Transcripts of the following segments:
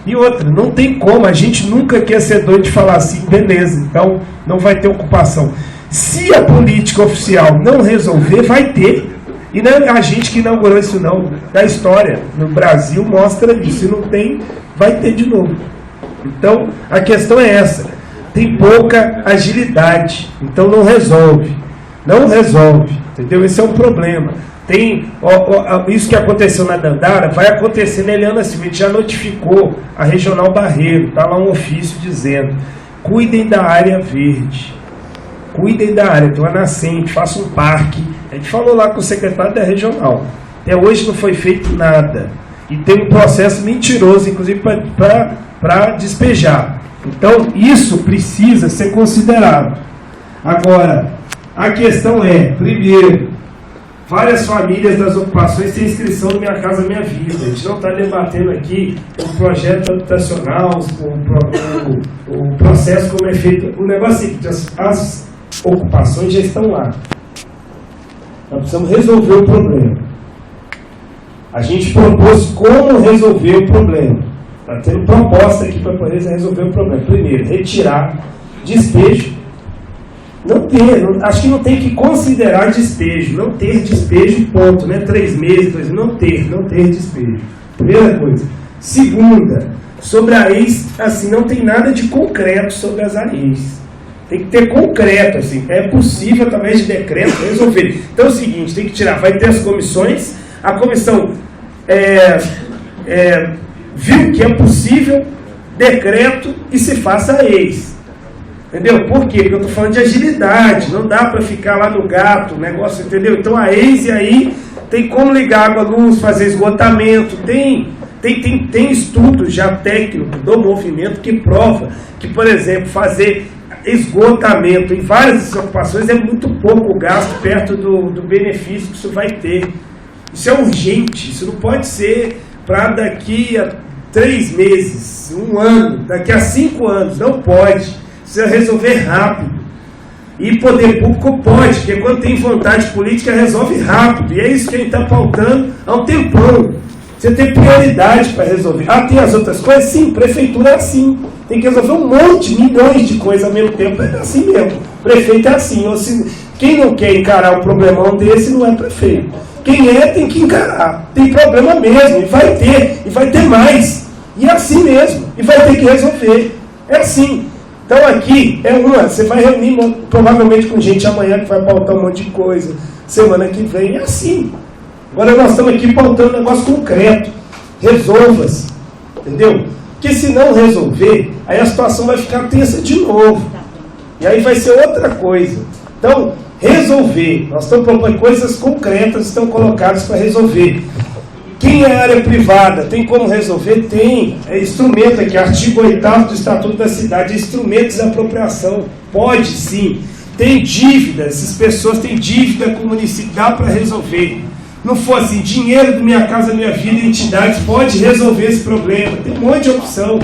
E outra, não tem como, a gente nunca quer ser doido de falar assim, beleza, então não vai ter ocupação. Se a política oficial não resolver, vai ter. E não é a gente que inaugurou isso não, da história. No Brasil mostra isso, se não tem, vai ter de novo. Então, a questão é essa, tem pouca agilidade, então não resolve, entendeu? Esse é um problema. Tem, isso que aconteceu na Dandara, vai acontecer na Eliana Silva, a gente já notificou a Regional Barreiro, está lá um ofício dizendo, cuidem da área verde, cuidem da área, tem uma nascente, faça um parque. A gente falou lá com o secretário da Regional, até hoje não foi feito nada, e tem um processo mentiroso, inclusive para despejar. Então, isso precisa ser considerado. Agora, a questão é, primeiro, várias famílias das ocupações têm inscrição no Minha Casa Minha Vida. A gente não está debatendo aqui o projeto habitacional, o processo como é feito. O negócio é que as ocupações já estão lá. Nós precisamos resolver o problema. A gente propôs como resolver o problema. Está tendo proposta aqui para poder resolver o problema. Primeiro, retirar despejo. Acho que não tem que considerar despejo. Não ter despejo, ponto. Não é 3 meses, não ter despejo. Primeira coisa. Segunda, sobre a ex, assim, não tem nada de concreto sobre as AEs. Tem que ter concreto, assim. É possível, através de decreto, resolver. Então é o seguinte, tem que tirar, vai ter as comissões, a comissão viu que é possível, decreto, e se faça a ex. Entendeu? Por quê? Porque eu estou falando de agilidade, não dá para ficar lá no gato, o negócio, entendeu? Então a ex, e aí tem como ligar água, luz, fazer esgotamento, tem estudos já técnicos do movimento que prova que, por exemplo, fazer esgotamento em várias ocupações é muito pouco gasto perto do benefício que isso vai ter. Isso é urgente, isso não pode ser para daqui a 3 meses, 1 ano, daqui a 5 anos, não pode. Precisa resolver rápido. E poder público pode, porque quando tem vontade política resolve rápido. E é isso que a gente está pautando há um tempão. Você tem prioridade para resolver. Tem as outras coisas? Sim, prefeitura é assim. Tem que resolver um monte, milhões de coisas ao mesmo tempo. É assim mesmo. Prefeito é assim. Ou se, quem não quer encarar um problemão desse não é prefeito. Quem é, tem que encarar. Tem problema mesmo. E vai ter mais. E é assim mesmo. E vai ter que resolver. É assim. Então aqui é você vai reunir provavelmente com gente amanhã que vai pautar um monte de coisa. Semana que vem é assim. Agora nós estamos aqui pautando um negócio concreto. Resolva-se. Entendeu? Porque se não resolver, aí a situação vai ficar tensa de novo. E aí vai ser outra coisa. Então, resolver. Nós estamos propondo coisas concretas, estão colocadas para resolver. Quem é área privada, tem como resolver? Tem. É instrumento aqui, artigo 8º do Estatuto da Cidade, instrumentos de apropriação. Pode sim. Tem dívida, essas pessoas têm dívida com o município, dá para resolver. Não for assim, dinheiro do Minha Casa Minha Vida, entidades, pode resolver esse problema. Tem um monte de opção,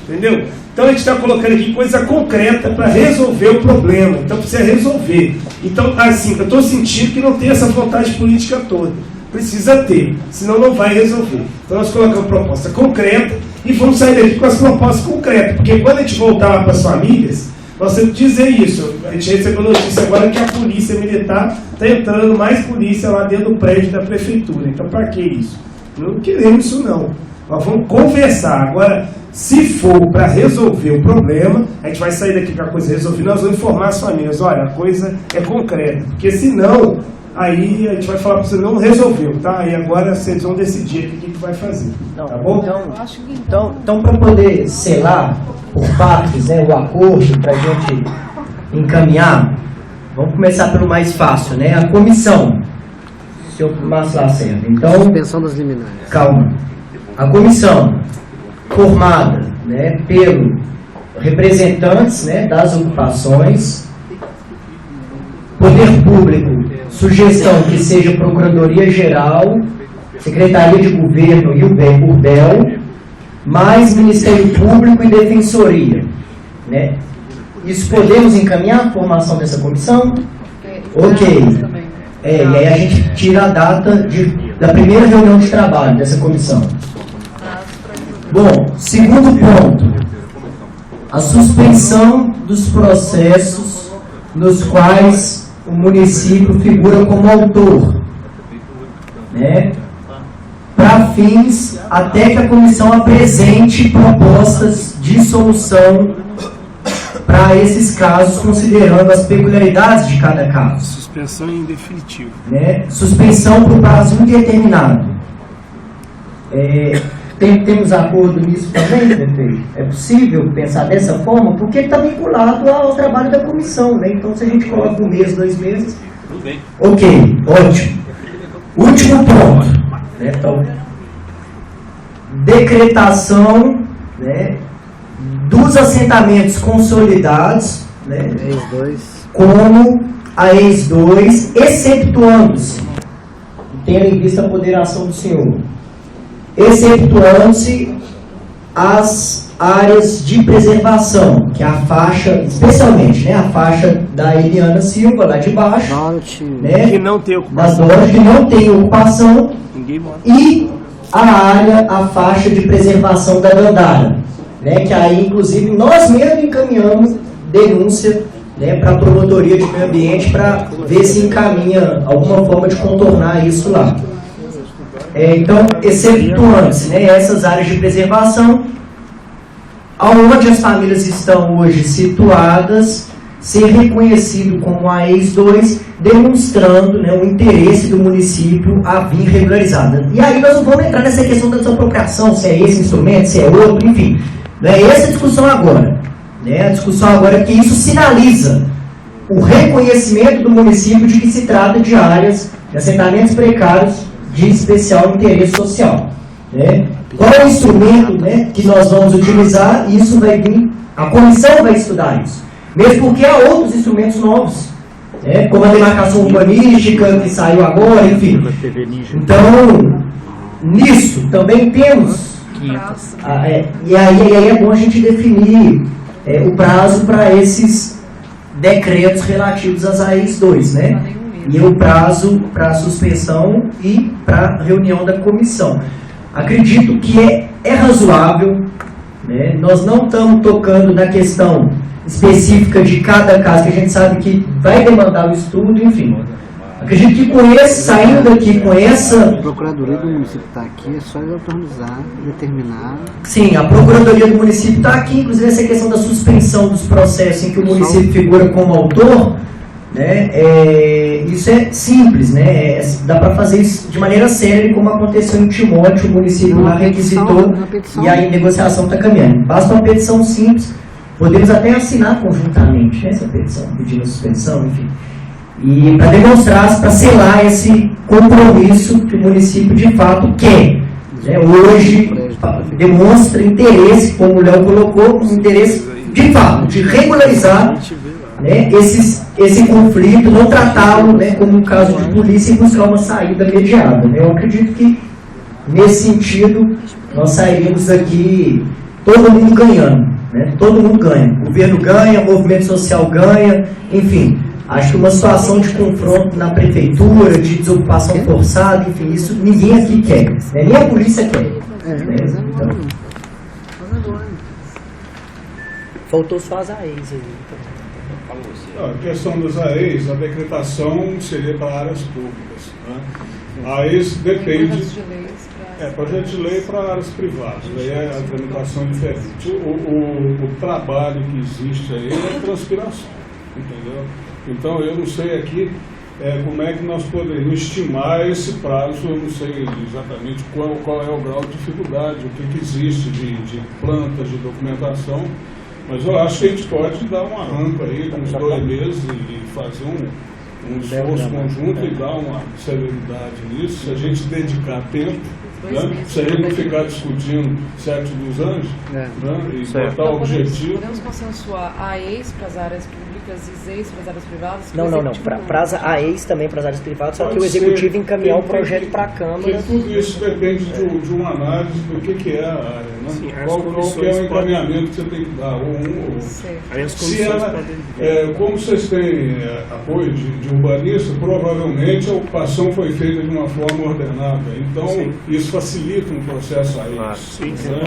entendeu? Então a gente está colocando aqui coisa concreta para resolver o problema. Então precisa resolver. Então, assim, eu estou sentindo que não tem essa vontade política toda. Precisa ter, senão não vai resolver. Então nós colocamos proposta concreta e vamos sair daqui com as propostas concretas. Porque quando a gente voltar lá para as famílias, nós temos que dizer isso. A gente recebeu notícia agora que a polícia militar está entrando mais polícia lá dentro do prédio da prefeitura. Então para que isso? Não queremos isso não. Nós vamos conversar. Agora, se for para resolver o problema, a gente vai sair daqui com a coisa resolvida, nós vamos informar as famílias. Olha, a coisa é concreta. Porque senão, aí a gente vai falar para você, não resolveu, tá? Aí agora vocês vão decidir o que vai fazer, tá bom? Então para poder selar por partes, né, o acordo, para a gente encaminhar, vamos começar pelo mais fácil, né? A comissão, senhor Márcio Lacerda. Então, suspensão das liminares. Calma. A comissão formada, né, pelo representantes, né, das ocupações, poder público, sugestão que seja Procuradoria-Geral, Secretaria de Governo e o URBEL, mais Ministério Público e Defensoria, né? Isso podemos encaminhar a formação dessa comissão? Ok. E aí a gente tira a data da primeira reunião de trabalho dessa comissão. Bom, segundo ponto, a suspensão dos processos nos quais o município figura como autor, né, para fins até que a comissão apresente propostas de solução para esses casos, considerando as peculiaridades de cada caso. Suspensão em definitivo. Né? Suspensão por prazo indeterminado. Temos acordo nisso também, prefeito? É possível pensar dessa forma? Porque está vinculado ao trabalho da comissão, né? Então, se a gente coloca 1 mês, 2 meses... Tudo bem. Ok, ótimo. Último ponto. Né? Então, decretação, né, dos assentamentos consolidados, né, como a ex-2, exceptuando-se, tendo em vista a ponderação do senhor, exceptuando-se as áreas de preservação, que é a faixa, especialmente, né, a faixa da Eliana Silva, lá de baixo, né, que não tem ocupação, que não tem ocupação, e a faixa de preservação da Dandara, né, que aí, inclusive, nós mesmos encaminhamos denúncia, né, para a Promotoria de Meio Ambiente para ver se encaminha alguma forma de contornar isso lá. Então, exceptuando-se, né, essas áreas de preservação, aonde as famílias estão hoje situadas, ser reconhecido como a ex-2, demonstrando, né, o interesse do município a vir regularizada. E aí nós não vamos entrar nessa questão da desapropriação, se é esse instrumento, se é outro, enfim. Não é essa a discussão agora. Né? A discussão agora é que isso sinaliza o reconhecimento do município de que se trata de áreas, de assentamentos precários de especial interesse social. Né? Qual é o instrumento, né, que nós vamos utilizar? Isso vai vir, a comissão vai estudar isso. Mesmo porque há outros instrumentos novos, né, como a demarcação urbanística, que saiu agora, enfim. Então, nisso também temos... E aí é bom a gente definir o prazo para esses decretos relativos às AEs-2, né? E o prazo para suspensão e para reunião da comissão. Acredito que é razoável, né? Nós não estamos tocando na questão específica de cada caso, que a gente sabe que vai demandar o estudo, enfim. Acredito que com esse, saindo daqui com essa... A Procuradoria do município está aqui, é só autorizar, determinar... Sim, a Procuradoria do município está aqui, inclusive essa questão da suspensão dos processos em que o município figura como autor, né, isso é simples, né, dá para fazer isso de maneira séria, como aconteceu em Timóteo, o município lá requisitou e aí a negociação está caminhando. Basta uma petição simples, podemos até assinar conjuntamente, né, essa petição, pedindo a suspensão, enfim. E para demonstrar, para selar esse compromisso que o município de fato quer. Né? Hoje demonstra interesse, como o Léo colocou, um interesse de fato, de regularizar, né, esse conflito, não tratá-lo, né, como um caso de polícia e buscar uma saída mediada. Né? Eu acredito que, nesse sentido, nós sairíamos daqui todo mundo ganhando. Né? Todo mundo ganha. O governo ganha, o movimento social ganha, enfim. Acho que uma situação de confronto na prefeitura, de desocupação forçada, enfim, isso ninguém aqui quer. Né? Nem a polícia quer. Né? Então... Faltou só as AEs aí. A questão das AEs, a decretação seria para áreas públicas. Né? A AEs depende... projeto de lei para áreas privadas, aí é a tramitação diferente. O trabalho que existe aí é a transpiração, entendeu? Então eu não sei aqui como é que nós poderíamos estimar esse prazo, eu não sei exatamente qual é o grau de dificuldade, o que existe de plantas, de documentação, mas eu acho que a gente pode dar um arranco aí, uns 2 meses e fazer um esforço conjunto e dar uma celeridade nisso, se a gente dedicar tempo, né? Se a gente não ficar discutindo sexo dos anjos, né? E botar o objetivo. Podemos consensuar AEs para as áreas públicas e ZEIs para as áreas privadas? Não. Para as AEs também para as áreas privadas, só que o executivo encaminhar o projeto para a Câmara. Porque tudo isso depende de uma análise do que é a área, né? Sim, qual que é o encaminhamento que você tem que dar, ou um ou outro. Se ela, como vocês têm apoio de urbanista, provavelmente a ocupação foi feita de uma forma ordenada. Então, isso facilitam o processo aí. Então,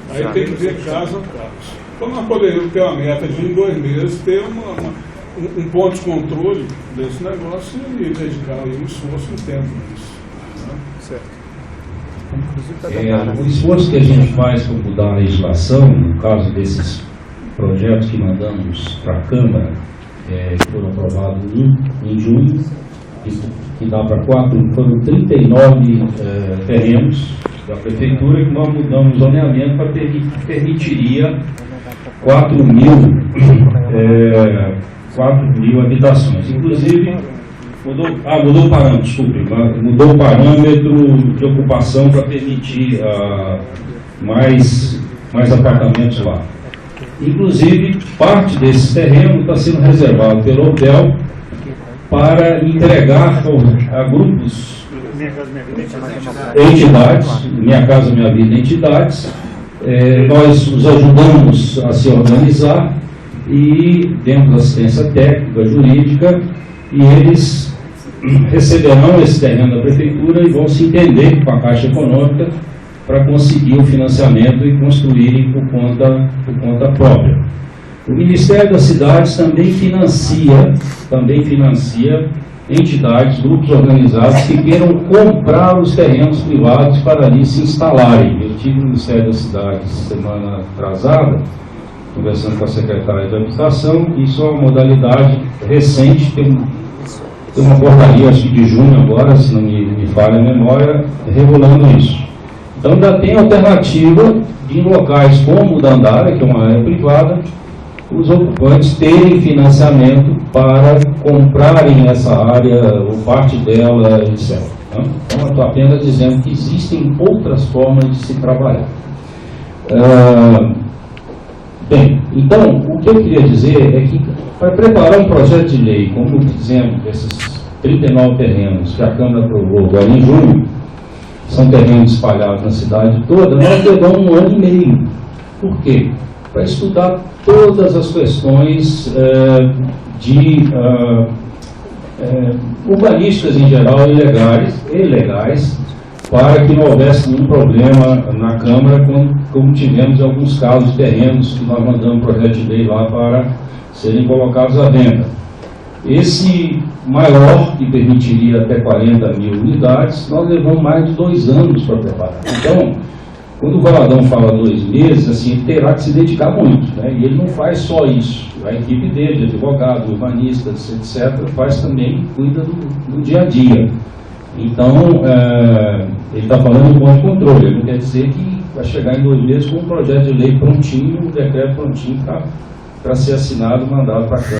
aí tem que ver caso a caso. Então nós poderíamos ter uma meta de em 2 meses ter um ponto de controle desse negócio e dedicar aí um esforço e um tempo nisso. Certo. O esforço que a gente faz para mudar a legislação, no caso desses projetos que mandamos para a Câmara, que foram aprovados em junho, que dá para 4, foram 39 terrenos da Prefeitura que nós mudamos o zoneamento para permitiria 4 mil habitações. Inclusive, mudou o parâmetro, desculpe, mudou o parâmetro de ocupação para permitir mais apartamentos lá. Inclusive, parte desse terreno está sendo reservado pelo hotel para entregar a grupos, entidades, Minha Casa Minha Vida, entidades. Nós os ajudamos a se organizar e, dentro da assistência técnica, jurídica, e eles receberão esse terreno da Prefeitura e vão se entender com a Caixa Econômica para conseguir o financiamento e construírem por conta própria. O Ministério das Cidades também financia entidades, grupos organizados que queiram comprar os terrenos privados para ali se instalarem. Eu tive no Ministério das Cidades semana atrasada, conversando com a secretária de Habitação, e isso é uma modalidade recente, tem uma portaria, acho que de junho agora, se não me falha a memória, regulando isso. Então ainda tem alternativa de, em locais como o Dandara, que é uma área privada, os ocupantes terem financiamento para comprarem essa área, ou parte dela, etc. Então eu estou apenas dizendo que existem outras formas de se trabalhar. Bem, então, o que eu queria dizer é que, para preparar um projeto de lei, como dizemos, esses 39 terrenos que a Câmara aprovou agora em junho, são terrenos espalhados na cidade toda, nós levamos 1 ano e meio. Por quê? Para estudar todas as questões urbanísticas em geral e legais, para que não houvesse nenhum problema na Câmara, como tivemos em alguns casos de terrenos que nós mandamos projeto de lei lá para serem colocados à venda. Esse maior, que permitiria até 40 mil unidades, nós levamos mais de 2 anos para preparar. Então, quando o Valadão fala 2 meses, assim, ele terá que se dedicar muito, né? E ele não faz só isso. A equipe dele, de advogados, urbanistas, etc., faz também, cuida do dia a dia. Então, ele está falando de bom controle. Ele não quer dizer que vai chegar em 2 meses com um projeto de lei prontinho, um decreto prontinho para ser assinado e mandado para a Câmara.